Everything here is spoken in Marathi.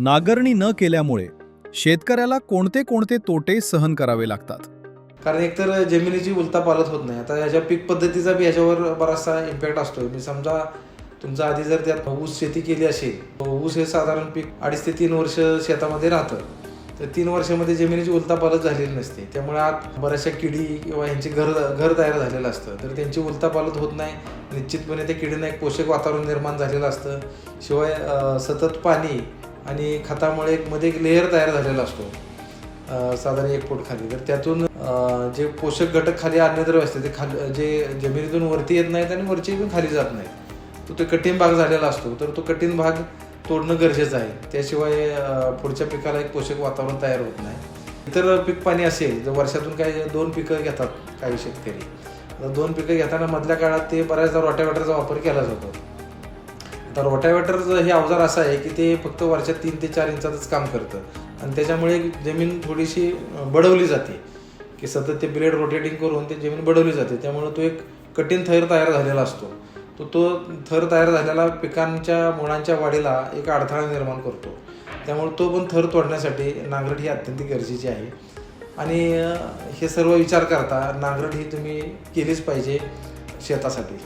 नांगरणी न केल्यामुळे शेतकऱ्याला कोणते कोणते तोटे सहन करावे लागतात? कारण एकतर जमिनीची उलथापालथ होत नाही. आता ह्याच्या पीक पद्धतीचा बी ह्याच्यावर बराचसा इम्पॅक्ट असतो. मी समजा तुमचा आधी जर त्यात ऊस शेती केली असेल, ऊस हे साधारण पीक 2.5 ते 3 वर्ष शेतामध्ये राहतं. तर 3 वर्षामध्ये जमिनीची उलथापालथ झालेली नसते. त्यामुळे आत बऱ्याचशा किडी किंवा ह्यांची घर तयार झालेलं असतं. तर त्यांची उलथापालथ होत नाही. निश्चितपणे त्या किडींना एक पोषक वातावरण निर्माण झालेलं असतं. शिवाय सतत पाणी आणि खतामुळे मध्ये एक लेयर तयार झालेला असतो साधारण 1 फूट खाली. तर त्यातून जे पोषक घटक खाली अन्नद्रव्य असते ते खाली जे जमिनीतून वरती येत नाहीत आणि वरची पण खाली जात नाहीत. तो कठीण भाग झालेला असतो. तर तो कठीण भाग तोडणं गरजेचं आहे. त्याशिवाय पुढच्या पिकाला एक पोषक वातावरण तयार होत नाही. इतर पीक पाणी असेल जर वर्षातून काही 2 पिकं घेतात काही शेतकरी. तर 2 पिकं घेताना मधल्या काळात ते बऱ्याचदा रोटावेटरचा वापर केला जातो. तर रोटावेटरचं हे अवजार असं आहे की ते फक्त वर्षात 3 ते 4 इंचातच काम करतं आणि त्याच्यामुळे जमीन थोडीशी बडवली जाते की सतत ते ब्लेड रोटेटिंग करून ते जमीन बडवली जाते. त्यामुळे तो एक कठीण थर तयार झालेला असतो. तो थर तयार झालेला पिकांच्या मुळांच्या वाढीला एक अडथळा निर्माण करतो. त्यामुळे तो पण थर तोडण्यासाठी नांगरट ही अत्यंत गरजेची आहे आणि हे सर्व विचार करता नांगरट ही तुम्ही केलीच पाहिजे शेतासाठी.